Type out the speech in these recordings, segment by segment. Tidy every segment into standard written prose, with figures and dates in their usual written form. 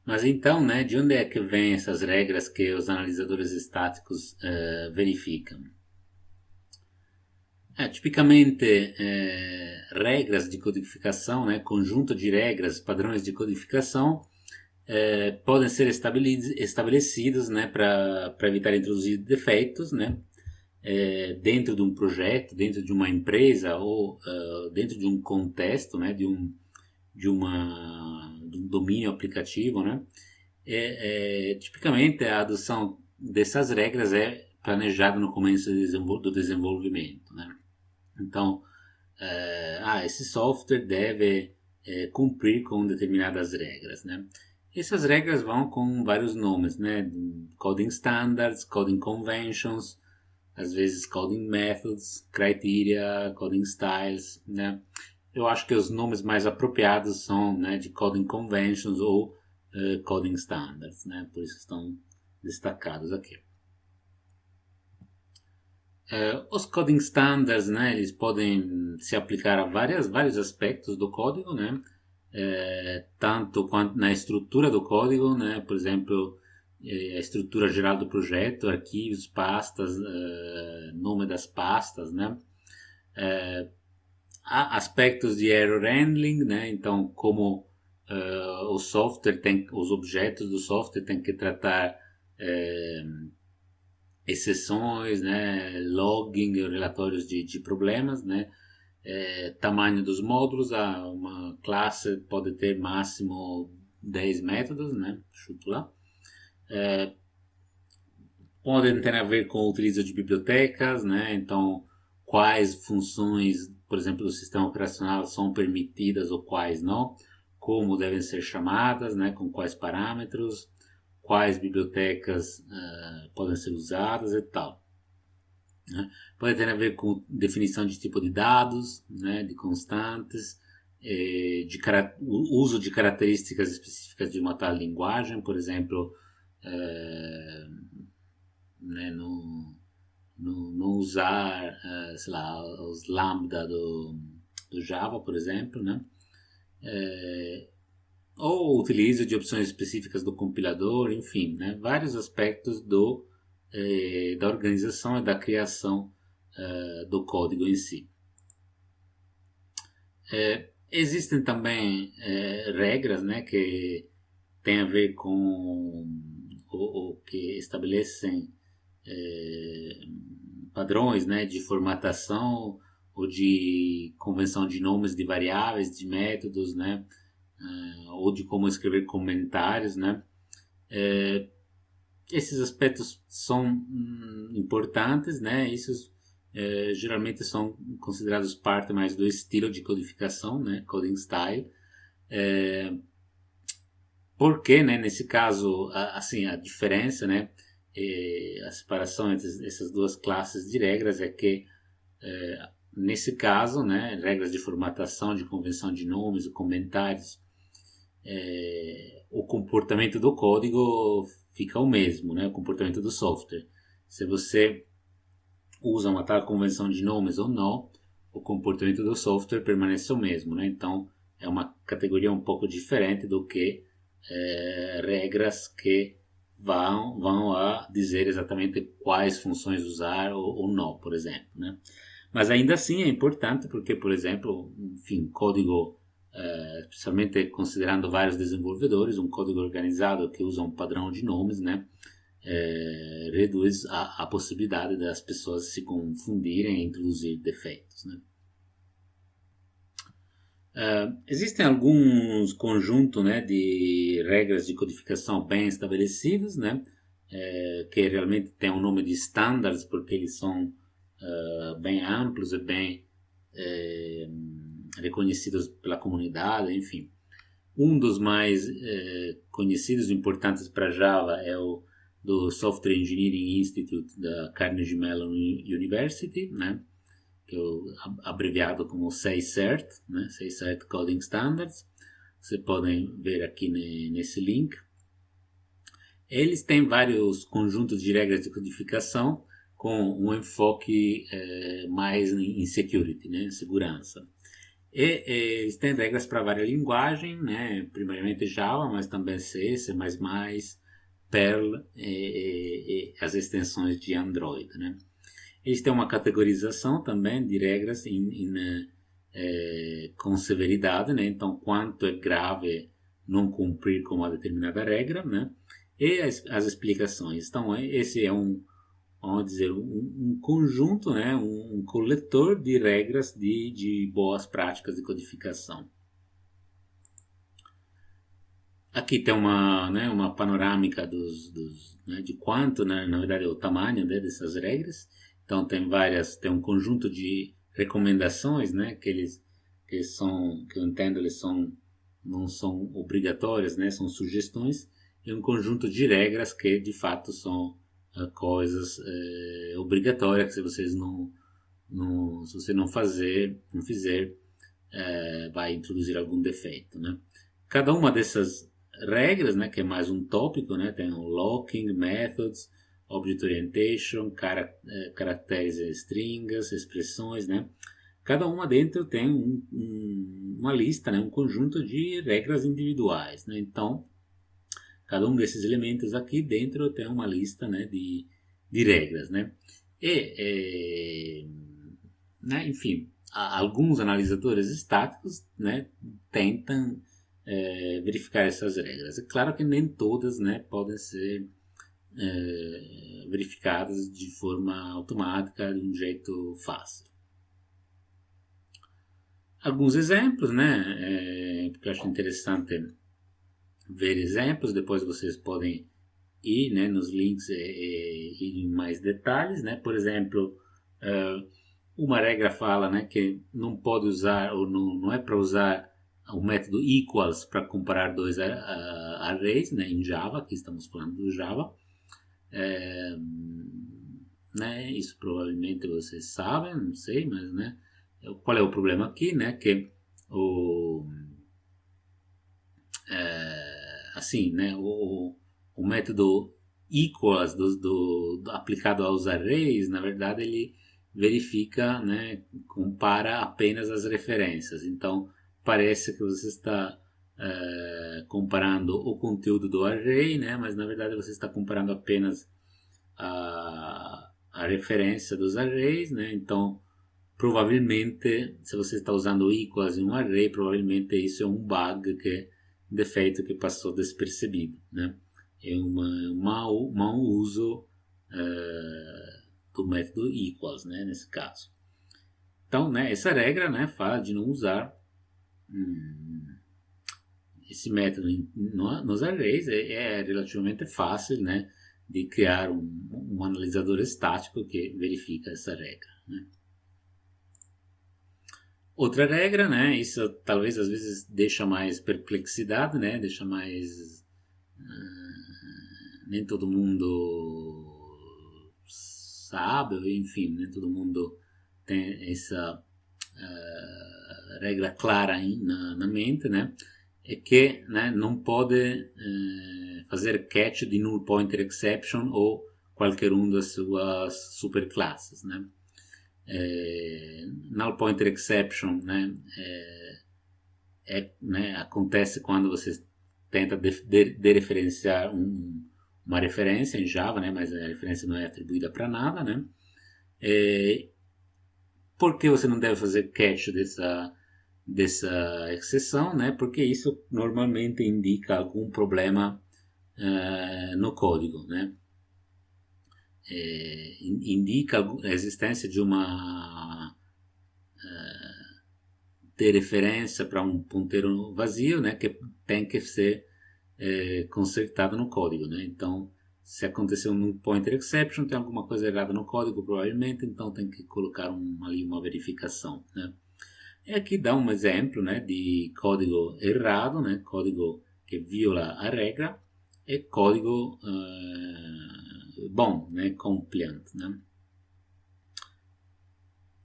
Mas então, né, de onde é que vêm essas regras que os analisadores estáticos verificam? Tipicamente, regras de codificação, né, conjunto de regras, padrões de codificação, podem ser estabelecidos, né, para evitar introduzir defeitos, né, dentro de um projeto, dentro de uma empresa ou dentro de um contexto, né, de um domínio aplicativo, né. Tipicamente a adoção dessas regras é planejada no começo do desenvolvimento, né. Então, esse software deve cumprir com determinadas regras, né? Essas regras vão com vários nomes, né? Coding standards, coding conventions, às vezes coding methods, criteria, coding styles, né? Eu acho que os nomes mais apropriados são, né, de coding conventions ou coding standards, né? Por isso estão destacados aqui. Os coding standards, né, eles podem se aplicar a vários aspectos do código, né, tanto quanto na estrutura do código, né, por exemplo, a estrutura geral do projeto, arquivos, pastas, nome das pastas, né. Há aspectos de error handling, né, então como o software tem, os objetos do software têm que tratar exceções, né, logging, relatórios de problemas, né, tamanho dos módulos, uma classe pode ter máximo 10 métodos, né, chuto lá. Podem ter a ver com o utilizo de bibliotecas, né, então quais funções, por exemplo, do sistema operacional são permitidas ou quais não, como devem ser chamadas, né, com quais parâmetros, quais bibliotecas podem ser usadas e tal. Né? Pode ter a ver com definição de tipo de dados, né, de constantes, uso de características específicas de uma tal linguagem, por exemplo, né, não usar, sei lá, os lambda do Java, por exemplo, né? Ou o utilizo de opções específicas do compilador, enfim, né? Vários aspectos da organização e da criação do código em si. Existem também regras, né, que têm a ver com o que estabelecem padrões, né, de formatação ou de convenção de nomes de variáveis, de métodos, né, ou de como escrever comentários, né. Esses aspectos são importantes, né? Isso geralmente são considerados parte mais do estilo de codificação, né? Coding style. Porque, né? Nesse caso, assim, a diferença, né? A separação entre essas duas classes de regras é que nesse caso, né? Regras de formatação, de convenção de nomes, comentários, o comportamento do código fica o mesmo, né? O comportamento do software. Se você usa uma tal convenção de nomes ou não, o comportamento do software permanece o mesmo, né? Então é uma categoria um pouco diferente do que regras que vão a dizer exatamente quais funções usar ou não, por exemplo, né? Mas ainda assim é importante porque, por exemplo, enfim, código, especialmente considerando vários desenvolvedores, um código organizado que usa um padrão de nomes, né, reduz a possibilidade das pessoas se confundirem e introduzir defeitos, né. Existem alguns conjuntos, né, de regras de codificação bem estabelecidos, né, que realmente têm o nome de standards porque eles são bem amplos e bem reconhecidos pela comunidade, enfim. Um dos mais conhecidos e importantes para Java é o do Software Engineering Institute da Carnegie Mellon University, né? Que é abreviado como CEICERT, né? CEICERT Coding Standards. Vocês podem ver aqui nesse link. Eles têm vários conjuntos de regras de codificação com um enfoque mais em security, né? Segurança. Eles têm regras para várias linguagens, né? Primariamente Java, mas também C, C++, Perl e as extensões de Android, né? Eles têm uma categorização também de regras com severidade, né? Então, quanto é grave não cumprir com uma determinada regra, né? E as explicações. Então, esse é vamos dizer, um conjunto, né? Um coletor de regras de boas práticas de codificação. Aqui tem uma panorâmica né, de quanto, né, na verdade, é o tamanho, né, dessas regras. Então tem um conjunto de recomendações, né, que eu entendo, não são obrigatórias, né, são sugestões, e um conjunto de regras que de fato são coisas obrigatórias, que se vocês se você não fizer, vai introduzir algum defeito, né. Cada uma dessas regras, né, que é mais um tópico, né, tem o locking, methods, object orientation, caracteres e stringas, expressões, né. Cada uma dentro tem uma lista, né, um conjunto de regras individuais, né. Então, cada um desses elementos aqui dentro tem uma lista, né, de regras, né. Né, enfim, alguns analisadores estáticos, né, tentam verificar essas regras. É claro que nem todas, né, podem ser verificadas de forma automática, de um jeito fácil. Alguns exemplos, né, porque eu acho interessante ver exemplos, depois vocês podem ir, né, nos links e em mais detalhes, né, por exemplo, uma regra fala, né, que não pode usar, ou não é para usar o método equals para comparar dois arrays, né, em Java, aqui estamos falando do Java. Né, isso provavelmente vocês sabem, não sei, mas, né, qual é o problema aqui, né, que assim, né, o método equals aplicado aos arrays, na verdade, ele verifica, né, compara apenas as referências. Então, parece que você está comparando o conteúdo do array, né, mas na verdade você está comparando apenas a referência dos arrays, né. Então, provavelmente, se você está usando equals em um array, provavelmente isso é um bug, defeito que passou despercebido, né. É um mau uso do método equals, né, nesse caso. Então, né, essa regra, né, fala de não usar esse método nos arrays. É relativamente fácil, né, de criar um analisador estático que verifica essa regra, né. Outra regra, né, isso talvez às vezes deixa mais perplexidade, né, deixa mais... nem todo mundo sabe, enfim, nem todo mundo tem essa regra clara na mente, né, é que, né, não pode fazer catch de null pointer exception ou qualquer das suas superclasses, né. Null pointer exception, né, né, acontece quando você tenta dereferenciar uma referência em Java, né, mas a referência não é atribuída para nada, né. Por que você não deve fazer catch dessa exceção, né? Porque isso normalmente indica algum problema no código, né? Indica a existência de uma dereferência para um ponteiro vazio, né? Que tem que ser consertado no código, né? Então, se aconteceu um pointer exception, tem alguma coisa errada no código, provavelmente, então tem que colocar ali uma verificação, né? E aqui dá um exemplo, né, de código errado, né, código que viola a regra, e código bom, né, compliant, né.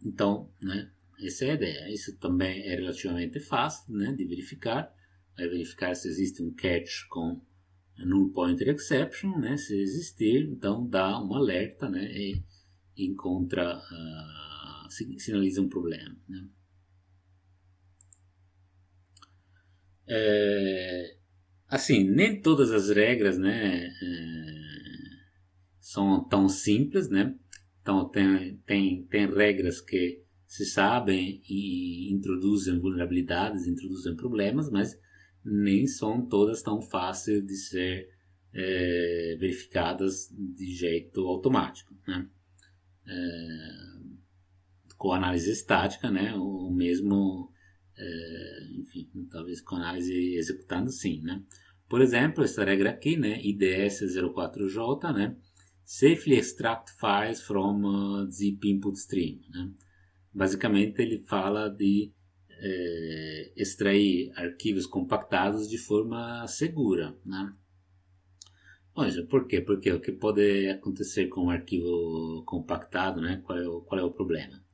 Então, né, essa é a ideia. Isso também é relativamente fácil, né, de verificar. Vai verificar se existe um catch com null pointer exception, né, se existir, então dá um alerta, né, e sinaliza um problema, né. Assim, nem todas as regras, né, são tão simples, né? Então, tem regras que se sabem e introduzem vulnerabilidades, introduzem problemas, mas nem são todas tão fáceis de ser verificadas de jeito automático, né? Com análise estática, né? Ou mesmo, enfim, talvez com análise executando, sim, né? Por exemplo, essa regra aqui, né? IDS 04J, né? Safely extract files from zip input stream, né? Basicamente, ele fala de extrair arquivos compactados de forma segura, né? Olha, por quê? Porque o que pode acontecer com um arquivo compactado, né? Qual é o problema?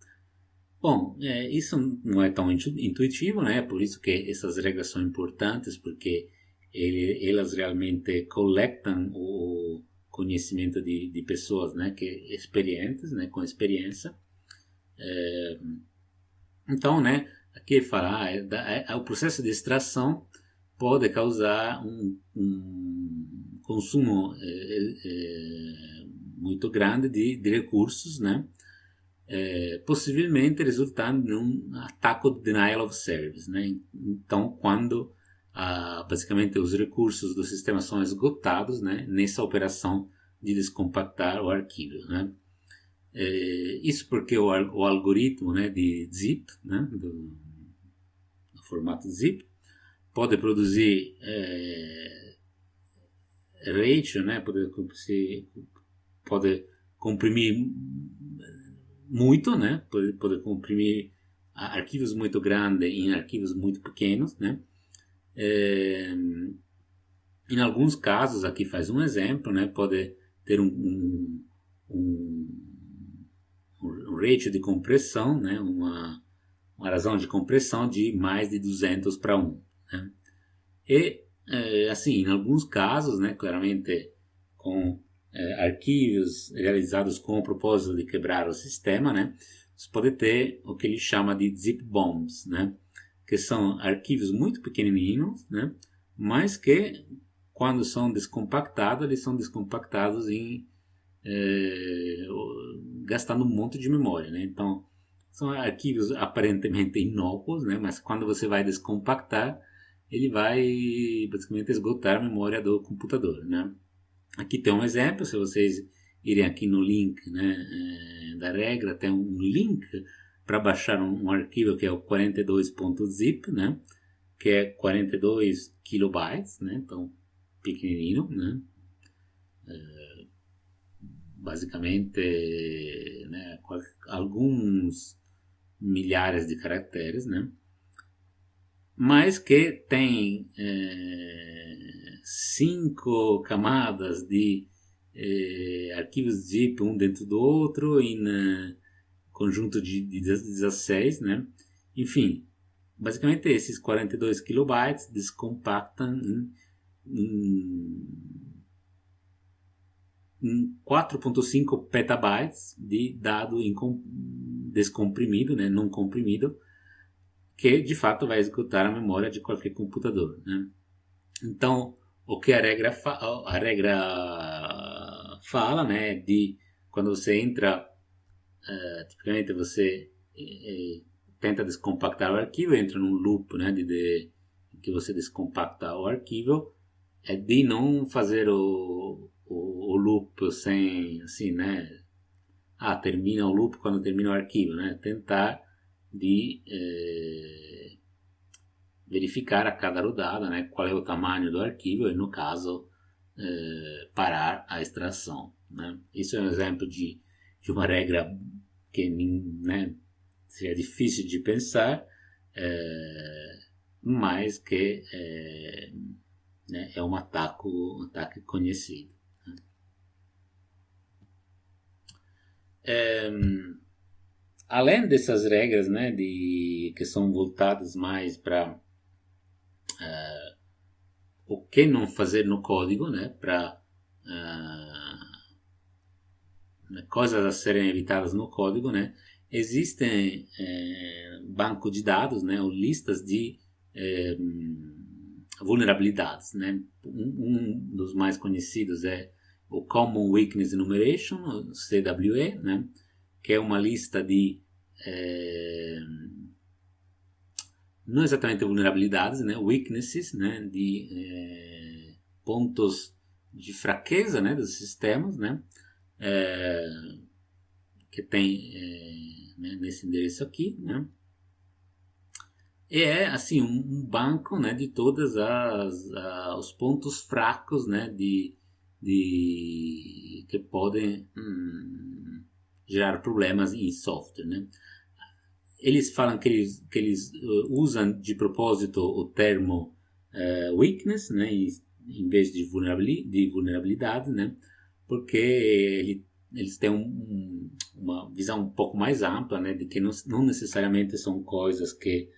Bom, isso não é tão intuitivo, né? Por isso que essas regras são importantes, porque elas realmente coletam o conhecimento de pessoas, né? Que experientes, né? Com experiência. Então, né? Aqui ele fala, o processo de extração pode causar um consumo muito grande de recursos, né? Possivelmente resultando num ataque de denial of service, né? Então, quando basicamente os recursos do sistema são esgotados, né? Nessa operação de descompactar o arquivo, né? Isso porque o algoritmo, né, de zip, né, do formato zip, pode produzir ratio, né, pode comprimir muito, né, pode comprimir arquivos muito grandes em arquivos muito pequenos, né. Em alguns casos, aqui faz um exemplo, né, pode ter um ratio de compressão, né, uma razão de compressão de mais de 200 para 1. Né? E, assim, em alguns casos, né, claramente com arquivos realizados com o propósito de quebrar o sistema, né, você pode ter o que ele chama de zip bombs, né, que são arquivos muito pequenininhos, né, mas que, quando são descompactados, eles são descompactados gastando um monte de memória, né? Então, são arquivos aparentemente inócuos, né? Mas quando você vai descompactar, ele vai basicamente esgotar a memória do computador, né? Aqui tem um exemplo, se vocês irem aqui no link, né, da regra, tem um link para baixar um arquivo que é o 42.zip, né? Que é 42 kilobytes, né? Então, pequenininho, né? Basicamente, né, alguns milhares de caracteres, né, mas que tem 5 camadas de arquivos zip um dentro do outro em conjunto de 16, né, enfim, basicamente esses 42 kilobytes descompactam em 4.5 petabytes de dado descomprimido, né, não comprimido, que de fato vai executar a memória de qualquer computador, né? Então, o que a regra fala, né, de quando você entra, tipicamente você tenta descompactar o arquivo, entra num loop, né, que você descompacta o arquivo, é de não fazer o loop sem, assim, né? Termina o loop quando termina o arquivo, né? Tentar de verificar a cada rodada, né? Qual é o tamanho do arquivo e, no caso, parar a extração, né? Isso é um exemplo de uma regra que, né, seria difícil de pensar, mas que né, é um ataque conhecido. Além dessas regras, né, que são voltadas mais para o que não fazer no código, né, para coisas a serem evitadas no código, né, existem bancos de dados, né, ou listas de vulnerabilidades, né? Um dos mais conhecidos é o Common Weakness Enumeration, o CWE, né? Que é uma lista de não exatamente vulnerabilidades, né? Weaknesses, né? De pontos de fraqueza, né? Dos sistemas, né? Que tem né? Nesse endereço aqui, né? E é assim um banco, né, de todos os pontos fracos, né, que podem gerar problemas em software, né. Eles falam que eles usam de propósito o termo weakness, né, em vez de vulnerabilidade, né, porque eles têm uma visão um pouco mais ampla, né, de que não necessariamente são coisas que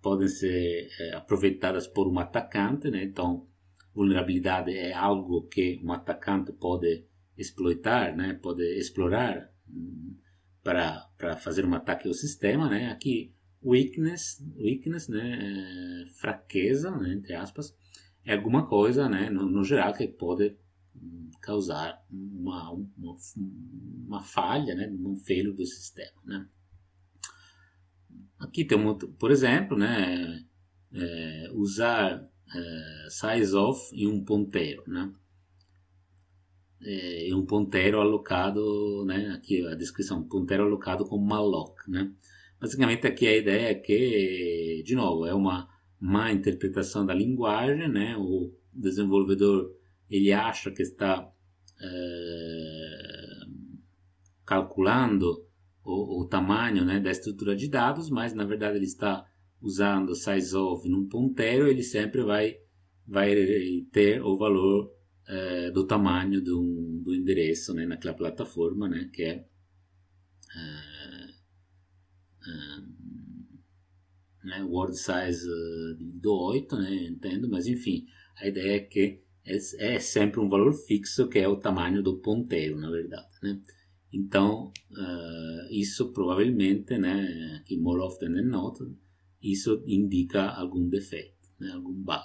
podem ser aproveitadas por um atacante, né? Então, vulnerabilidade é algo que um atacante pode exploitar, né? Pode explorar para fazer um ataque ao sistema, né? Aqui, weakness, né? Fraqueza, né? Entre aspas, é alguma coisa, né? No geral, que pode causar uma falha, né? Um failure do sistema, né? Aqui tem por exemplo, né, usar size of em um ponteiro, né, em um ponteiro alocado, né, aqui a descrição, ponteiro alocado com malloc, né. Basicamente aqui a ideia é que, de novo, é uma má interpretação da linguagem, né, o desenvolvedor ele acha que está calculando o tamanho, né, da estrutura de dados, mas na verdade ele está usando size of num ponteiro, ele sempre vai ter o valor do tamanho do endereço, né, naquela plataforma, né, que é né, word size do 8, né, entendo, mas enfim, a ideia é que é sempre um valor fixo, que é o tamanho do ponteiro, na verdade, né. Então, isso provavelmente, né, que more often than not, isso indica algum defeito, né, algum bug.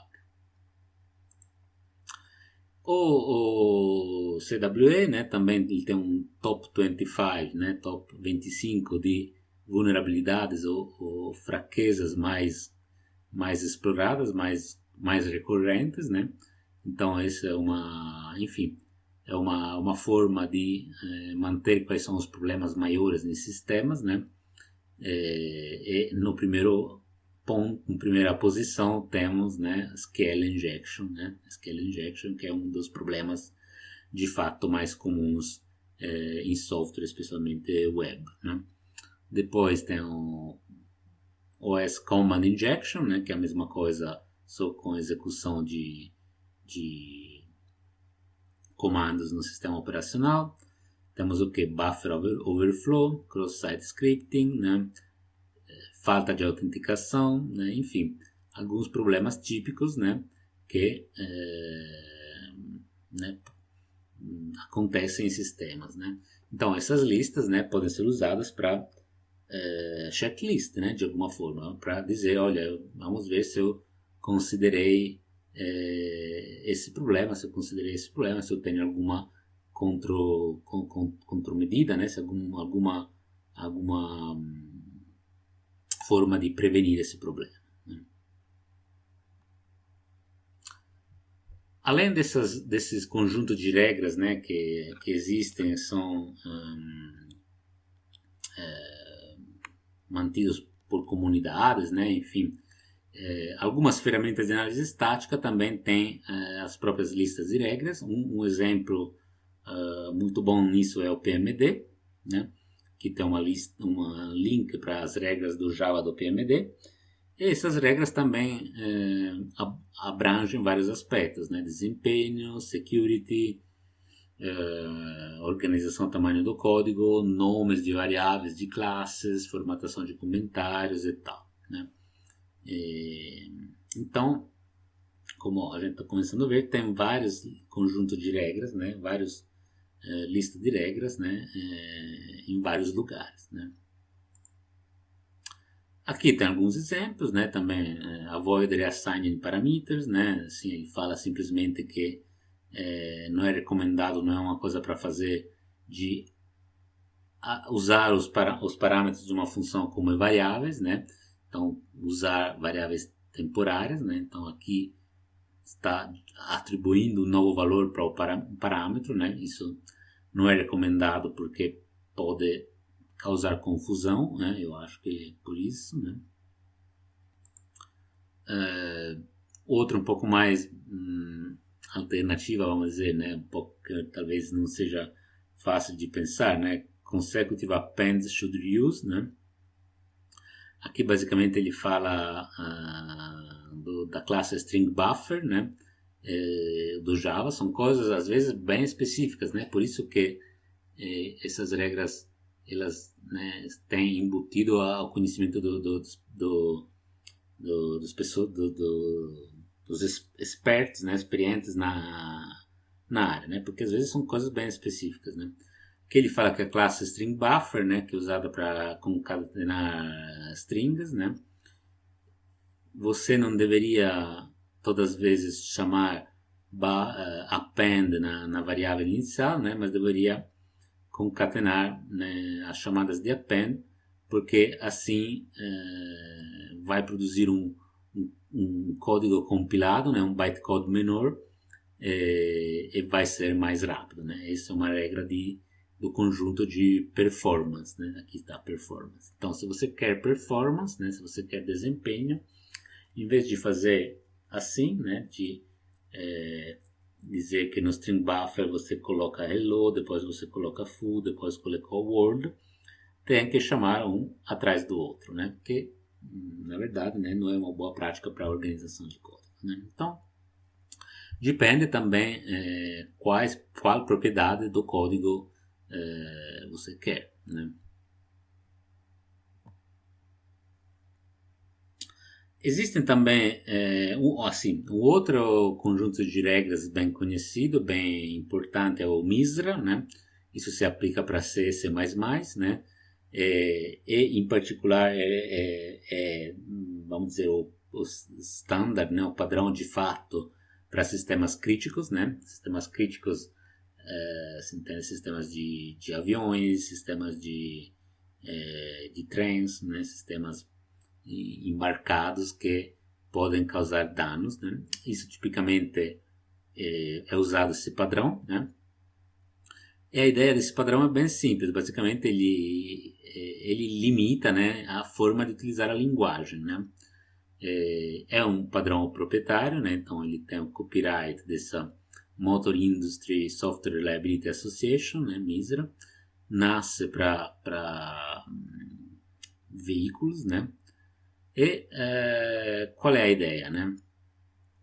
O CWE, né, também ele tem um top 25, né, top 25 de vulnerabilidades ou fraquezas mais exploradas, mais recorrentes, né. Então, isso é enfim, é uma forma de manter quais são os problemas maiores em sistemas, né? E no primeiro ponto, em primeira posição, temos, né, SQL injection, né? SQL injection, que é um dos problemas de fato mais comuns em software, especialmente web, né? Depois tem o OS Command Injection, né, que é a mesma coisa, só com execução de comandos no sistema operacional. Temos o que? Buffer overflow, cross-site scripting, né? Falta de autenticação, né? Enfim, alguns problemas típicos, né? Que né? acontecem em sistemas, né? Então, essas listas, né, podem ser usadas para checklist, né, de alguma forma, para dizer, olha, vamos ver se eu considerei esse problema, se eu tenho alguma contramedida, né, se alguma forma de prevenir esse problema, né. Além desses conjuntos de regras, né, que existem, são mantidos por comunidades, né, enfim, algumas ferramentas de análise estática também têm as próprias listas de regras. Um exemplo muito bom nisso é o PMD, né, que tem uma link para as regras do Java do PMD. E essas regras também abrangem vários aspectos, né, desempenho, security, organização, tamanho do código, nomes de variáveis, de classes, formatação de comentários e tal, né. Então, como a gente está começando a ver, tem vários conjuntos de regras, né, vários listas de regras, né, em vários lugares, né. Aqui tem alguns exemplos, né? Também avoid reassigning parameters, né? Assim, ele fala simplesmente que não é recomendado, não é uma coisa para fazer de usar os parâmetros de uma função como variáveis, né? Então, usar variáveis temporárias, né? Então, aqui está atribuindo um novo valor para o parâmetro, né? Isso não é recomendado porque pode causar confusão, né? Eu acho que é por isso, né? Outra um pouco mais alternativa, vamos dizer, né? Um pouco que talvez não seja fácil de pensar, né? Consecutive appends should use, né? Aqui basicamente ele fala da classe string buffer, né? Do Java, são coisas às vezes bem específicas, né? Por isso que essas regras elas, né, têm embutido o conhecimento dos pessoas, dos experts, né, experientes na área, né? Porque às vezes são coisas bem específicas, né? Que ele fala que a classe string buffer, né, que é usada para concatenar strings, né? Você não deveria todas as vezes chamar append na variável inicial, né? Mas deveria concatenar, né, as chamadas de append, porque assim vai produzir um código compilado, né, um bytecode menor, e vai ser mais rápido, né? Essa é uma regra do conjunto de performance, né? Aqui está performance. Então, se você quer performance, né, se você quer desempenho, em vez de fazer assim, né, de dizer que no string buffer você coloca hello, depois você coloca full, depois coloca word, tem que chamar um atrás do outro, né? Porque, na verdade, né, não é uma boa prática para a organização de código, né? Então, depende também qual propriedade do código você quer, né? Existem também um outro conjunto de regras bem conhecido, bem importante, é o MISRA, né? Isso se aplica para C, C++, né? E em particular vamos dizer, o standard, né? O padrão de fato para sistemas críticos, né? Sistemas críticos, tem sistemas de aviões, sistemas de trens, né? Sistemas embarcados que podem causar danos, né? Isso tipicamente é usado esse padrão, né? E a ideia desse padrão é bem simples, basicamente ele limita, né, a forma de utilizar a linguagem, né? É um padrão proprietário, né? Então ele tem o copyright dessa Motor Industry Software Reliability Association, né, MISRA, nasce para veículos, né? E qual é a ideia, né?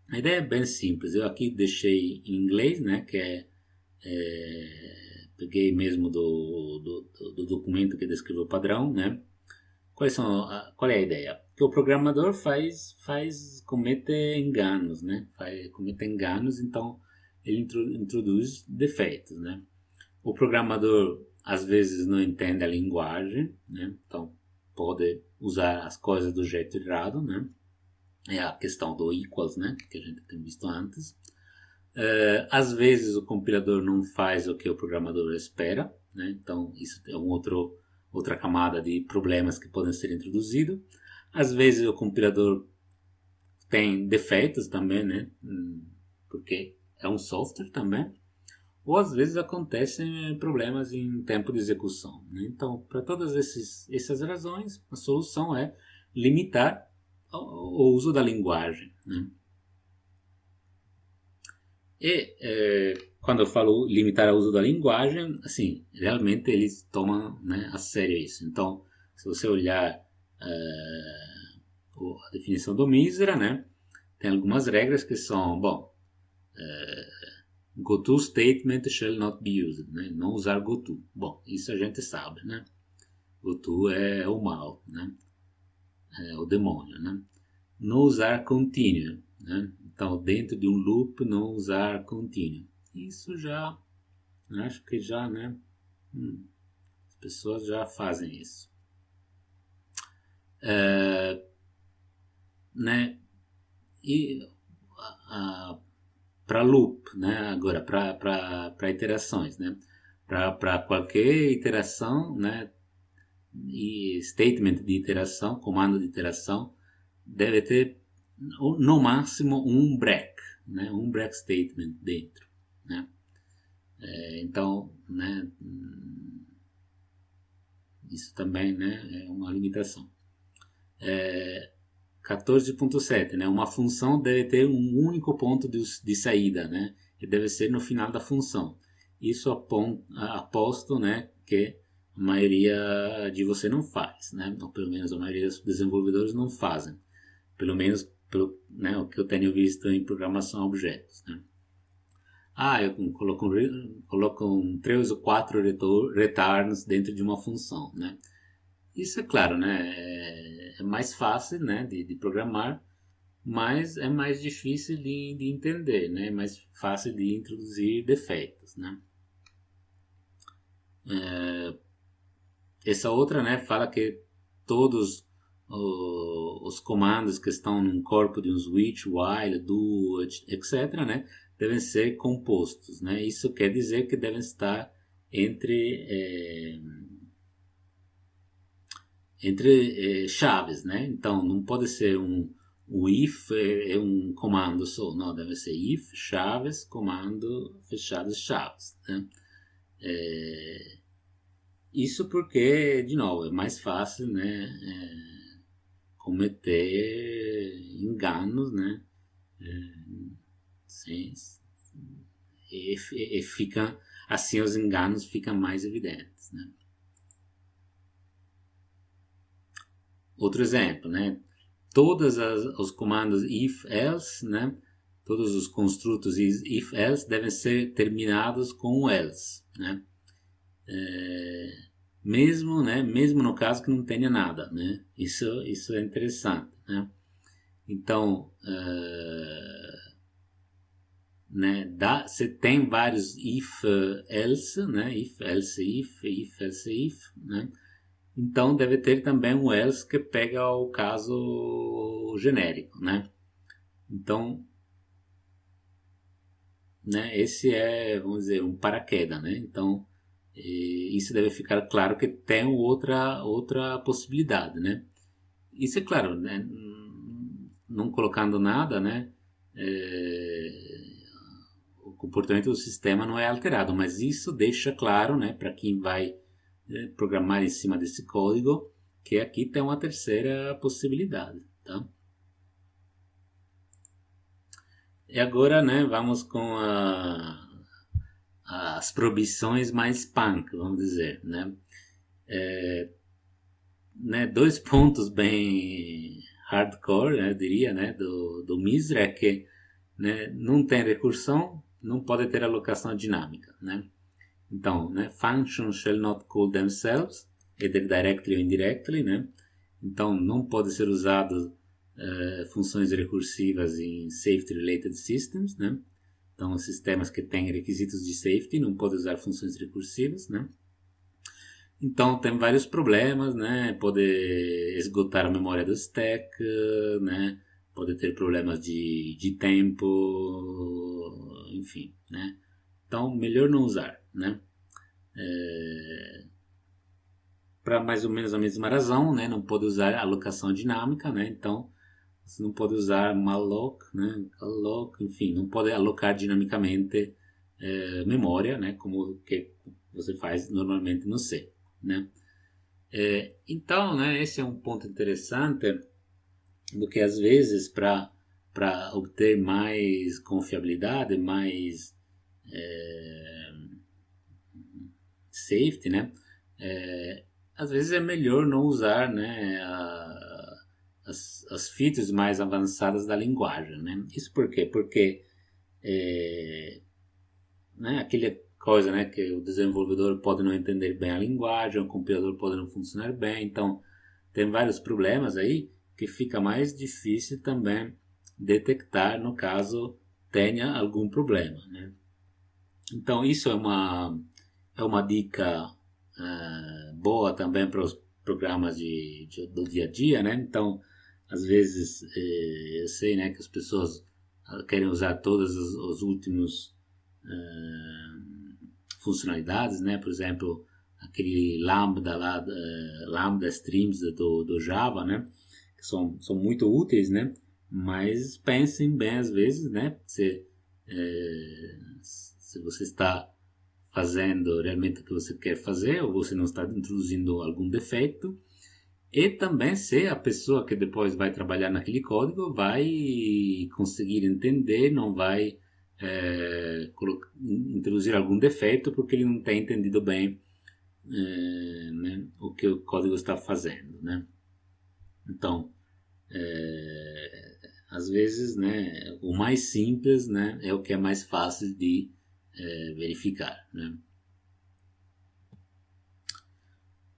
A ideia é bem simples. Eu aqui deixei em inglês, né? Que peguei mesmo do documento que descreveu o padrão, né? Qual é a ideia? Que o programador comete enganos, né? Comete enganos, então ele introduz defeitos, né? O programador às vezes não entende a linguagem, né? Então pode usar as coisas do jeito errado, né? É a questão do equals, né? Que a gente tem visto antes. Às vezes o compilador não faz o que o programador espera, né? Então isso é outra camada de problemas que podem ser introduzidos. Às vezes o compilador tem defeitos também, né? Porque é um software também. Ou às vezes acontecem problemas em tempo de execução, né? Então, para todas essas razões, a solução é limitar o uso da linguagem, né? E quando eu falo limitar o uso da linguagem, assim, realmente eles tomam, né, a sério isso. Então, se você olhar a definição do MISRA, né, tem algumas regras que são, bom, goto statement shall not be used, né? Não usar goto. Bom, isso a gente sabe, né? Goto é o mal, né? É o demônio, né? Não usar continue, né? Então, dentro de um loop, não usar continue. Isso já, acho que já, né? As pessoas já fazem isso. né? E para loop, né? Agora para iterações, né? Para qualquer iteração, né? E statement de iteração, comando de iteração, deve ter no máximo um break, né? Um break statement dentro, né? Então, né? Isso também, né? É uma limitação. 14.7, né? Uma função deve ter um único ponto de saída, né? Que deve ser no final da função. Isso aposto, né? Que a maioria de você não faz, né? Ou pelo menos a maioria dos desenvolvedores não fazem. Pelo menos pelo, né, o que eu tenho visto em programação a objetos, né? Eu coloco 3 ou 4 returns dentro de uma função, né? Isso é claro, né? É mais fácil, né, de programar, mas é mais difícil de entender, né? É mais fácil de introduzir defeitos, né? Essa outra, né, fala que todos os comandos que estão no corpo de um switch, while, do, etc., né, devem ser compostos, né? Isso quer dizer que devem estar entre chaves, né? Então não pode ser o if é um comando só, não, deve ser if, chaves, comando, fechadas, chaves, né? Isso porque, de novo, é mais fácil, né, cometer enganos, né? Sem, e fica, assim os enganos ficam mais evidentes, né? Outro exemplo, né? Todos os comandos if-else, né? Todos os construtos if-else devem ser terminados com o else, né? Mesmo no caso que não tenha nada, né? Isso é interessante, né? Então, né? Você tem vários if-else, né? If-else if-else if, né? Então deve ter também um else que pega o caso genérico, né? Então, né, esse é, vamos dizer, um paraquedas, né? Então, isso deve ficar claro que tem outra possibilidade, né? Isso é claro, né? Não colocando nada, né? O comportamento do sistema não é alterado, mas isso deixa claro, né, para quem vai programar em cima desse código, que aqui tem uma terceira possibilidade, tá? E agora, né, vamos com as proibições mais punk, vamos dizer, né? Né, 2 pontos bem hardcore, né, eu diria, né, do MISRA é que, né, não tem recursão, não pode ter alocação dinâmica, né? Então, né, functions shall not call themselves, either directly or indirectly, né? Então, não pode ser usado funções recursivas em safety related systems, né? Então, sistemas que têm requisitos de safety não podem usar funções recursivas, né? Então, tem vários problemas, né? Pode esgotar a memória do stack, né? Pode ter problemas de tempo, enfim, né? Então, melhor não usar, né? Para mais ou menos a mesma razão, né? Não pode usar alocação dinâmica, né? Então, você não pode usar malloc, né? Alloc, enfim, não pode alocar dinamicamente memória, né? Como que você faz normalmente no C, né? Então, né? Esse é um ponto interessante, porque às vezes para obter mais confiabilidade, mais safety, né? Às vezes é melhor não usar, né, as features mais avançadas da linguagem, né? Isso por quê? Porque né, aquela coisa, né, que o desenvolvedor pode não entender bem a linguagem, o compilador pode não funcionar bem, então tem vários problemas aí que fica mais difícil também detectar no caso tenha algum problema, né? Então isso é uma dica boa também para programas do dia a dia, né? Então, às vezes, eu sei, né, que as pessoas querem usar todas os últimos funcionalidades, né? Por exemplo, aquele Lambda lá, Lambda Streams do Java, né? Que são muito úteis, né? Mas pensem bem às vezes, né? Se você está fazendo realmente o que você quer fazer ou você não está introduzindo algum defeito, e também se a pessoa que depois vai trabalhar naquele código vai conseguir entender, não vai introduzir algum defeito porque ele não tem entendido bem né, o que o código está fazendo, né? Então, às vezes, né, o mais simples, né, é o que é mais fácil de verificar, né?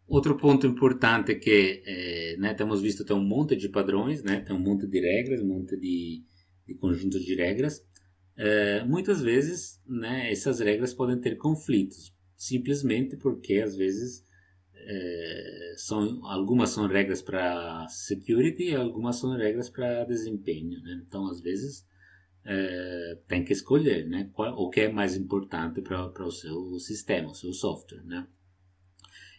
Outro ponto importante é que né, temos visto tem um monte de padrões, né, tem um monte de regras, um monte de conjuntos de regras. Muitas vezes, né, essas regras podem ter conflitos, simplesmente porque às vezes algumas são regras para security e algumas são regras para desempenho, né? Então, às vezes, tem que escolher, né, o que é mais importante para o seu sistema, o seu software, né?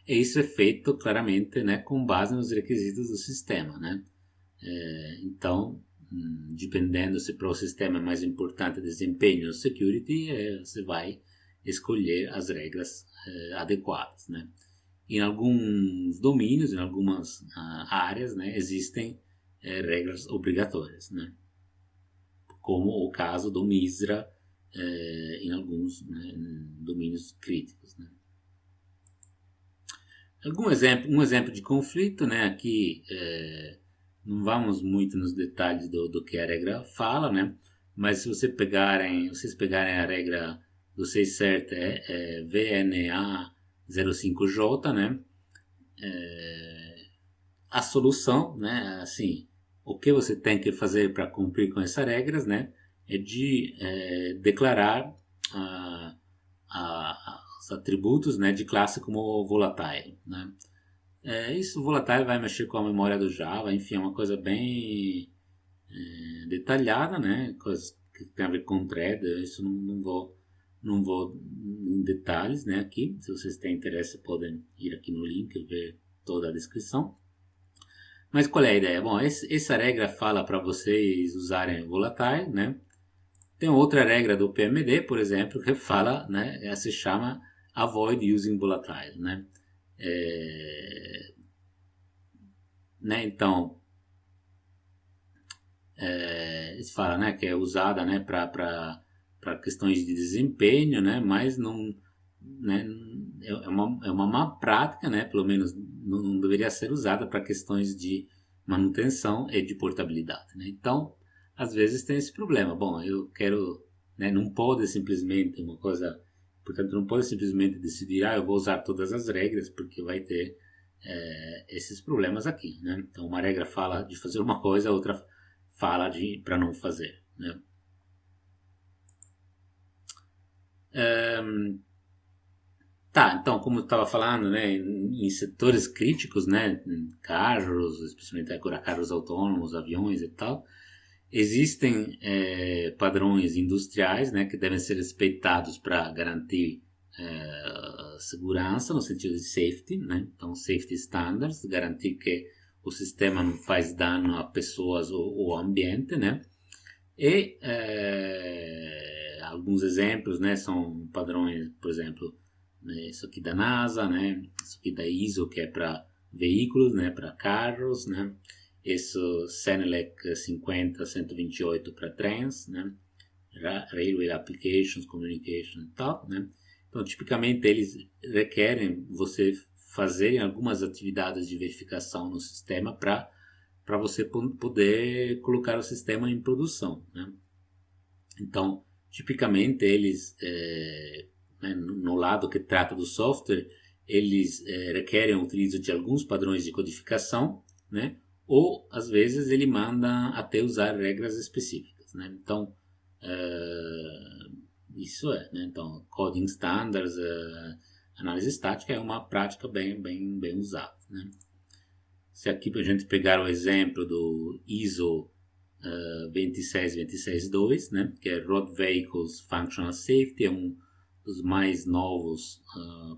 E isso é feito claramente, né, com base nos requisitos do sistema, né? Então, dependendo se para o sistema é mais importante desempenho ou security, você vai escolher as regras adequadas, né? Em alguns domínios, em algumas áreas, né, existem regras obrigatórias, né? Como o caso do MISRA em alguns, né, domínios críticos, né? Um exemplo de conflito, né? Aqui não vamos muito nos detalhes do que a regra fala, né? Mas se vocês pegarem a regra do 6cert VNA 05J, né? A solução, né? Assim, o que você tem que fazer para cumprir com essas regras, né? É de declarar os atributos, né, de classe como volatile, né? Isso, volatile vai mexer com a memória do Java, enfim, é uma coisa bem detalhada, né? Coisas que tem a ver com thread, isso não vou em detalhes, né, aqui. Se vocês têm interesse, podem ir aqui no link e ver toda a descrição. Mas qual é a ideia? Bom, essa regra fala para vocês usarem volatile, né? Tem outra regra do PMD, por exemplo, que fala, né, se chama avoid using volatile, né? Né, então, eles falam, né, que é usada, né, para questões de desempenho, né, mas não, né, é uma má prática, né, pelo menos não deveria ser usada para questões de manutenção e de portabilidade, né? Então, às vezes tem esse problema. Bom, eu quero, né, não pode simplesmente uma coisa, portanto, não pode simplesmente decidir, eu vou usar todas as regras, porque vai ter esses problemas aqui, né? Então, uma regra fala de fazer uma coisa, a outra fala para não fazer, né? Tá, então, como eu estava falando, né, em setores críticos, né, carros, especialmente agora carros autônomos, aviões e tal, existem padrões industriais, né, que devem ser respeitados para garantir segurança no sentido de safety, né? Então, safety standards, garantir que o sistema não faz dano a pessoas ou ao ambiente, né? E alguns exemplos, né, são padrões, por exemplo, né, isso aqui da NASA, né? Isso aqui da ISO, que é para veículos, né, para carros, né? Isso Senelec 50128 para trens, né? Railway Applications, Communication e tal, né? Então, tipicamente, eles requerem você fazer algumas atividades de verificação no sistema para você poder colocar o sistema em produção, né? Então, tipicamente, eles, né, no lado que trata do software, eles requerem o uso de alguns padrões de codificação, né? Ou, às vezes, ele manda até usar regras específicas, né? Então, isso né? Então, coding standards, análise estática é uma prática bem usada, né? Se aqui a gente pegar o exemplo do ISO 26262, né, que é Road Vehicles Functional Safety, é um dos mais novos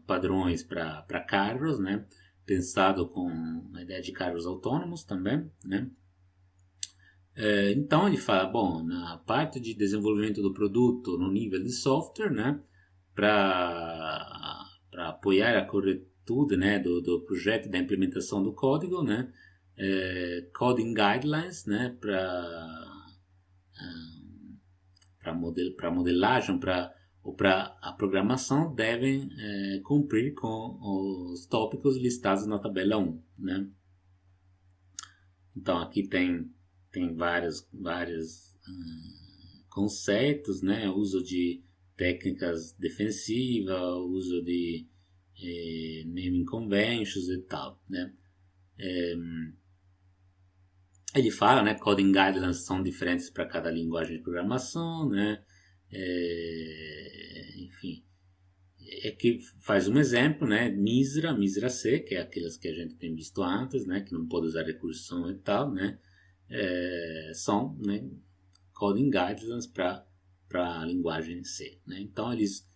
padrões para carros, né, pensado com a ideia de carros autônomos também, né. Então ele fala, bom, na parte de desenvolvimento do produto no nível de software, né, para apoiar a corretude, né, do projeto da implementação do código, né, coding guidelines, né, para modelagem, ou para a programação devem cumprir com os tópicos listados na tabela 1, né. Então aqui tem vários conceitos, né? Uso de técnicas defensivas, uso de naming conventions e tal, né? Ele fala, né? Coding guidelines são diferentes para cada linguagem de programação, né? Enfim, que faz um exemplo, né? Misra C, que é aquelas que a gente tem visto antes, né? Que não pode usar recursão e tal, né? São, né, coding guidelines para a linguagem C, né? Então eles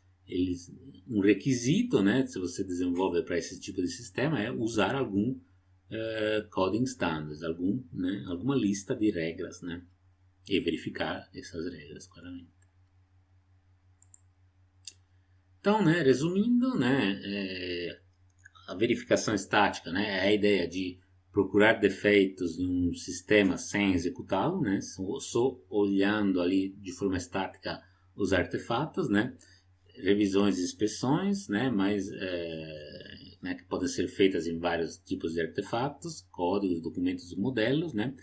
um requisito, né, se você desenvolve para esse tipo de sistema é usar algum coding standards, alguma lista de regras, né, e verificar essas regras claramente. Então, né, resumindo, né, a verificação estática, né, é a ideia de procurar defeitos em um sistema sem executá-lo, né, só olhando ali de forma estática os artefatos, né, revisões e inspeções, né, mas né, que podem ser feitas em vários tipos de artefatos, códigos, documentos e modelos, né,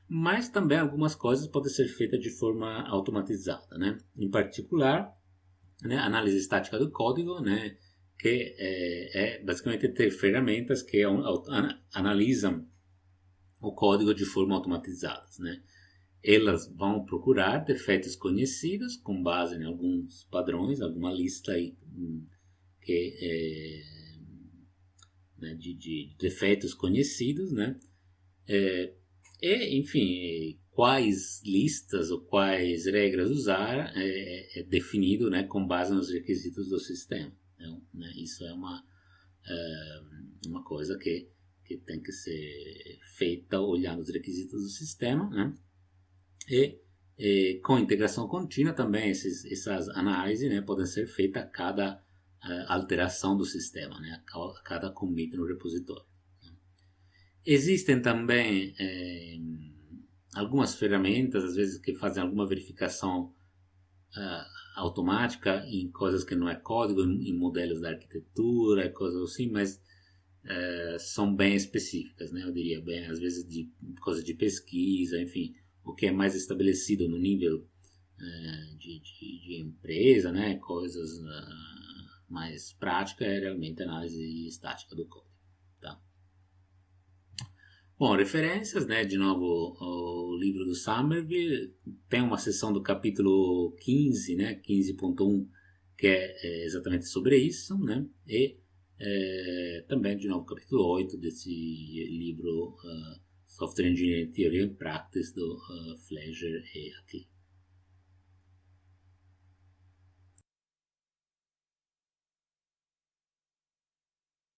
mas também algumas coisas podem ser feitas de forma automatizada, né, em particular, né, análise estática do código, né, que basicamente ter ferramentas que analisam o código de forma automatizada, né. Elas vão procurar defeitos conhecidos com base em alguns padrões, alguma lista aí, que né, de defeitos conhecidos, né, e enfim, quais listas ou quais regras usar é definido, né, com base nos requisitos do sistema. Então, né, isso é uma coisa que tem que ser feita olhando os requisitos do sistema, né? E com integração contínua também essas análises, né, podem ser feitas a cada alteração do sistema, né, a cada commit no repositório. Existem também algumas ferramentas, às vezes, que fazem alguma verificação automática em coisas que não é código, em modelos da arquitetura, coisas assim, mas são bem específicas, né? Eu diria bem, às vezes de coisas de pesquisa, enfim, o que é mais estabelecido no nível de empresa, né? Coisas mais práticas é realmente a análise estática do código, tá? Bom, referências, né? De novo, o livro do Somerville tem uma seção do capítulo 15, né? 15.1, que é exatamente sobre isso, né? E também, de novo, o capítulo 8 desse livro Software Engineering Theory and Practice do Fleischer e Ackley.